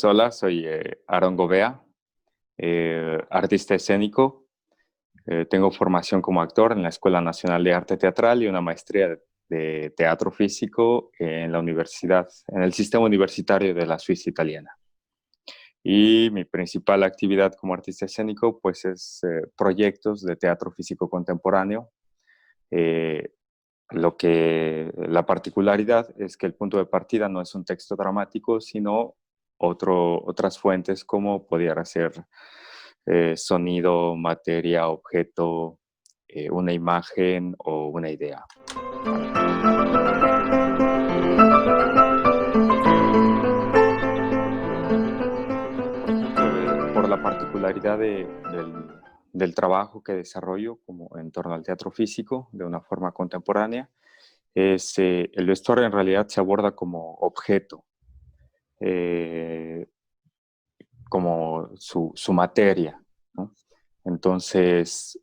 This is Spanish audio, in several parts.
Hola, soy Aaron Gobea, artista escénico. Tengo formación como actor en la Escuela Nacional de Arte Teatral y una maestría de teatro físico en la universidad, en el sistema universitario de la Suiza italiana. Y mi principal actividad como artista escénico pues es proyectos de teatro físico contemporáneo. Eh, la particularidad es que el punto de partida no es un texto dramático, sino otras fuentes como pudiera ser sonido, materia, objeto, una imagen o una idea. Por ejemplo, por la particularidad del trabajo que desarrollo como en torno al teatro físico de una forma contemporánea, el vestuario en realidad se aborda como objeto, eh, como su materia, ¿no? Entonces,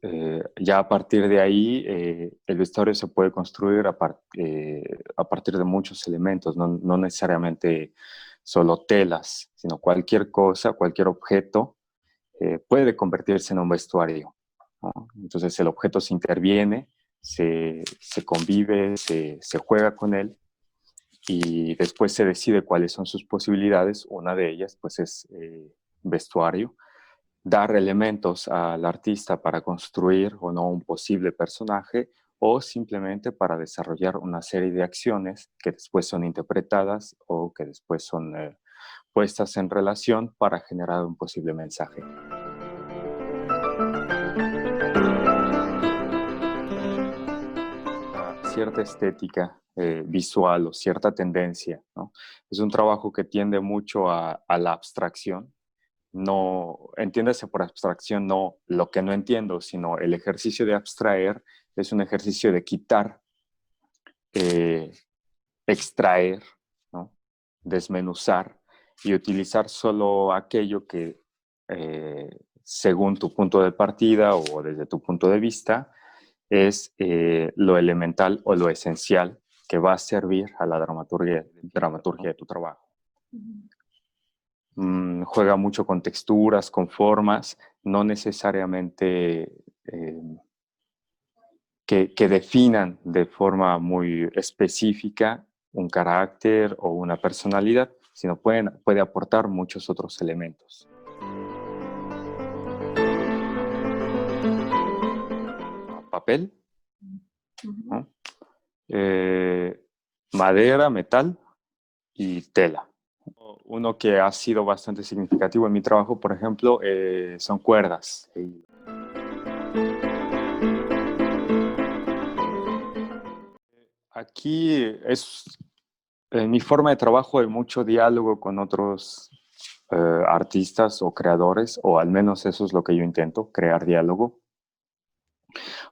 ya a partir de ahí, el vestuario se puede construir a partir de muchos elementos, no necesariamente solo telas, sino cualquier cosa, cualquier objeto puede convertirse en un vestuario, ¿no? Entonces, el objeto se interviene, se convive, se juega con él y después se decide cuáles son sus posibilidades. Una de ellas, pues, es vestuario, dar elementos al artista para construir o no un posible personaje o simplemente para desarrollar una serie de acciones que después son interpretadas o que después son puestas en relación para generar un posible mensaje. Cierta estética visual o cierta tendencia, ¿no? Es un trabajo que tiende mucho a la abstracción. No, entiéndase por abstracción no lo que no entiendo, sino el ejercicio de abstraer es un ejercicio de quitar, eh, extraer, ¿no? Desmenuzar y utilizar solo aquello que, según tu punto de partida o desde tu punto de vista, es lo elemental o lo esencial que va a servir a la dramaturgia de tu trabajo. Juega mucho con texturas, con formas, no necesariamente que definan de forma muy específica un carácter o una personalidad, sino puede aportar muchos otros elementos. Papel, ¿no? eh, madera, metal y tela. Uno que ha sido bastante significativo en mi trabajo, por ejemplo, son cuerdas. Aquí en mi forma de trabajo hay mucho diálogo con otros artistas o creadores, o al menos eso es lo que yo intento, crear diálogo,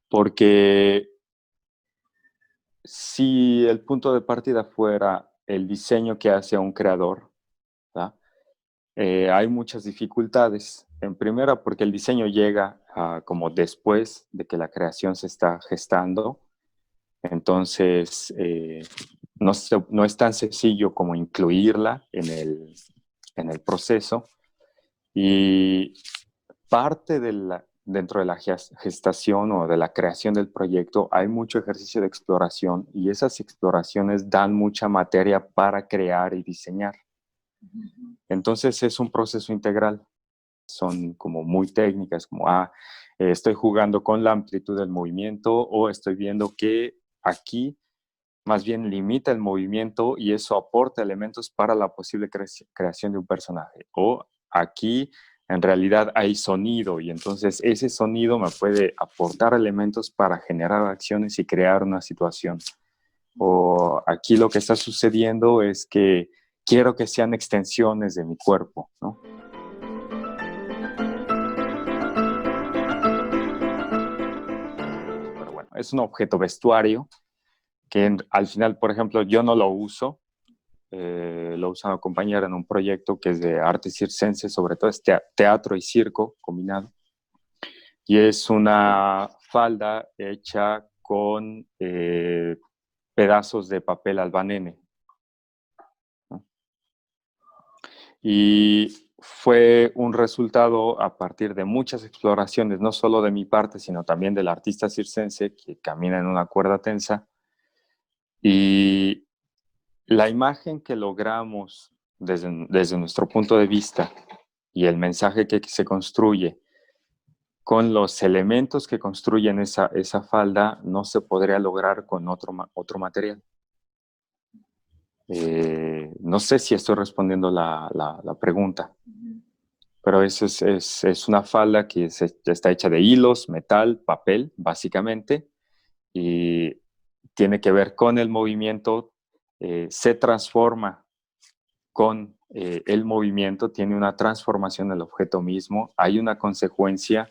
porque si el punto de partida fuera el diseño que hace un creador, ¿verdad? Hay muchas dificultades. En primera, porque el diseño llega como después de que la creación se está gestando. Entonces, no es tan sencillo como incluirla en el proceso. Y parte dentro de la gestación o de la creación del proyecto hay mucho ejercicio de exploración y esas exploraciones dan mucha materia para crear y diseñar. Entonces es un proceso integral. Son como muy técnicas, como, estoy jugando con la amplitud del movimiento o estoy viendo que aquí más bien limita el movimiento y eso aporta elementos para la posible creación de un personaje. O aquí en realidad hay sonido y entonces ese sonido me puede aportar elementos para generar acciones y crear una situación. O aquí lo que está sucediendo es que quiero que sean extensiones de mi cuerpo, ¿no? Pero bueno, es un objeto vestuario que al final, por ejemplo, yo no lo uso, lo usa una compañera en un proyecto que es de arte circense, sobre todo es teatro y circo combinado. Y es una falda hecha con pedazos de papel albanene, ¿no? Y fue un resultado a partir de muchas exploraciones, no solo de mi parte, sino también del artista circense que camina en una cuerda tensa. Y la imagen que logramos desde nuestro punto de vista y el mensaje que se construye con los elementos que construyen esa falda no se podría lograr con otro material. No sé si estoy respondiendo la pregunta, pero es una falda que está hecha de hilos, metal, papel, básicamente, y tiene que ver con el movimiento, se transforma con el movimiento, tiene una transformación del objeto mismo, hay una consecuencia,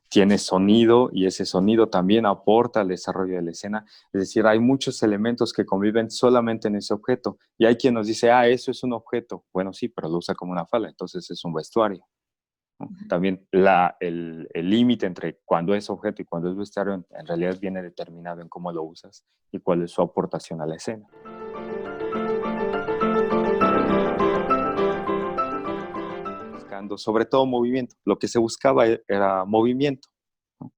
tiene sonido y ese sonido también aporta al desarrollo de la escena. Es decir, hay muchos elementos que conviven solamente en ese objeto. Y hay quien nos dice, eso es un objeto. Bueno, sí, pero lo usa como una falda, entonces es un vestuario, ¿no? También el límite entre cuando es objeto y cuando es vestuario en realidad viene determinado en cómo lo usas y cuál es su aportación a la escena. Buscando sobre todo movimiento. Lo que se buscaba era movimiento, ¿no?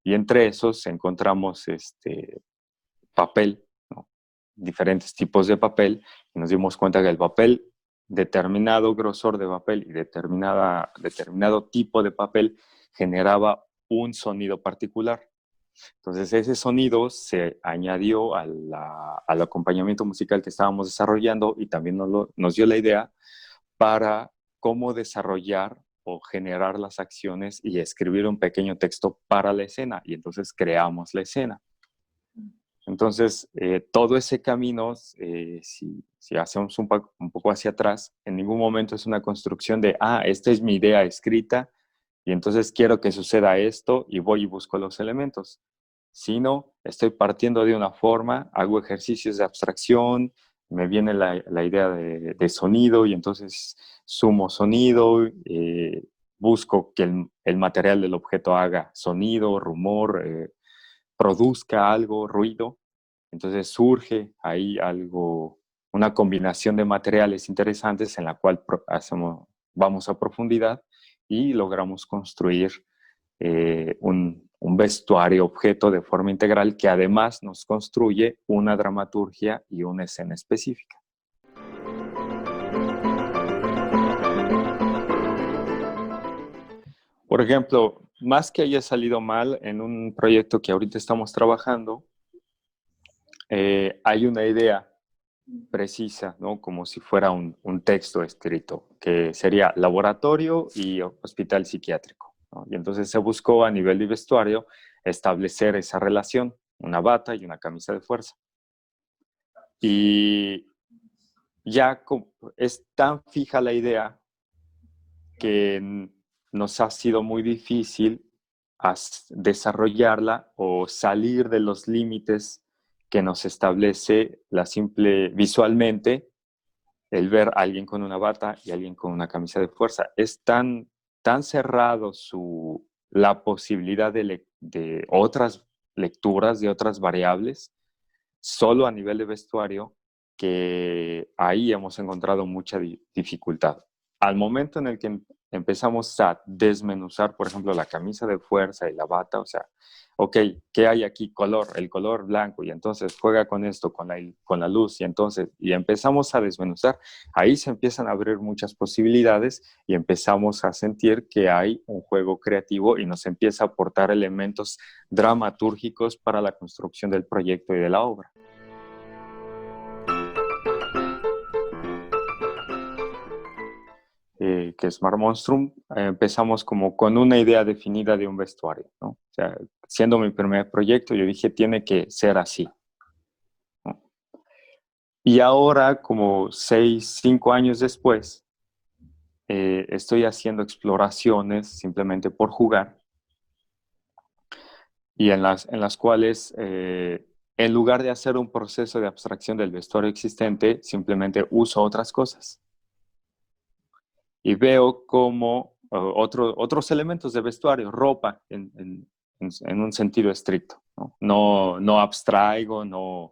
Y entre esos encontramos papel, ¿no? Diferentes tipos de papel, y nos dimos cuenta que el papel, determinado grosor de papel y determinado tipo de papel, generaba un sonido particular. Entonces ese sonido se añadió al acompañamiento musical que estábamos desarrollando y también nos dio la idea para cómo desarrollar o generar las acciones y escribir un pequeño texto para la escena. Y entonces creamos la escena. Entonces, todo ese camino, si hacemos un poco hacia atrás, en ningún momento es una construcción de, esta es mi idea escrita y entonces quiero que suceda esto y voy y busco los elementos, sino estoy partiendo de una forma, hago ejercicios de abstracción, me viene la idea de sonido y entonces sumo sonido, busco que el material del objeto haga sonido, rumor, produzca algo, ruido. Entonces surge ahí algo, una combinación de materiales interesantes en la cual vamos a profundidad y logramos construir un vestuario objeto de forma integral que además nos construye una dramaturgia y una escena específica. Por ejemplo, más que haya salido mal en un proyecto que ahorita estamos trabajando, hay una idea precisa, ¿no? Como si fuera un texto escrito, que sería laboratorio y hospital psiquiátrico, ¿no? Y entonces se buscó a nivel de vestuario establecer esa relación, una bata y una camisa de fuerza. Y ya es tan fija la idea que nos ha sido muy difícil desarrollarla o salir de los límites que nos establece la simple visualmente el ver a alguien con una bata y alguien con una camisa de fuerza. Es tan cerrado la posibilidad de otras lecturas, de otras variables, solo a nivel de vestuario, que ahí hemos encontrado mucha dificultad. Al momento en el que empezamos a desmenuzar, por ejemplo, la camisa de fuerza y la bata, o sea, ok, ¿qué hay aquí? El color blanco, y entonces juega con esto, con la luz, y empezamos a desmenuzar, ahí se empiezan a abrir muchas posibilidades y empezamos a sentir que hay un juego creativo y nos empieza a aportar elementos dramatúrgicos para la construcción del proyecto y de la obra. Que es Mar Monstrum, empezamos como con una idea definida de un vestuario, ¿no? O sea, siendo mi primer proyecto, yo dije, tiene que ser así, ¿no? Y ahora, como 5 años después, estoy haciendo exploraciones simplemente por jugar y en las cuales, en lugar de hacer un proceso de abstracción del vestuario existente, simplemente uso otras cosas. Y veo como otros elementos de vestuario, ropa, en un sentido estricto, ¿no? No abstraigo, no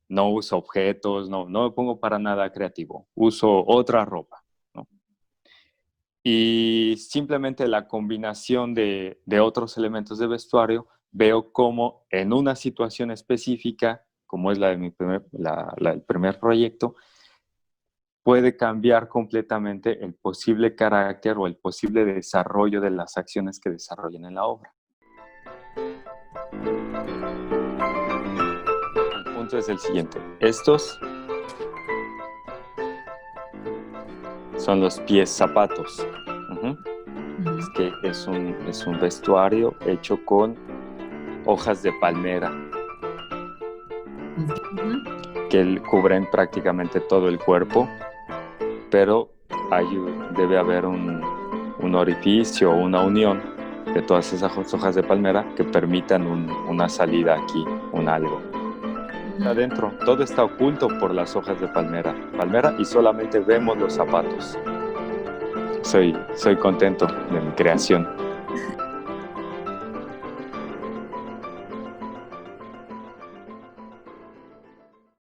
uso objetos, no me pongo para nada creativo, uso otra ropa, ¿no? y simplemente la combinación de otros elementos de vestuario, veo cómo en una situación específica, como es la de el primer proyecto, puede cambiar completamente el posible carácter o el posible desarrollo de las acciones que desarrollen en la obra. El punto es el siguiente. Estos son los pies zapatos. Es que es un vestuario hecho con hojas de palmera que cubren prácticamente todo el cuerpo, pero debe haber un orificio o una unión de todas esas hojas de palmera que permitan una salida aquí, un algo. Adentro, todo está oculto por las hojas de palmera y solamente vemos los zapatos. Soy contento de mi creación.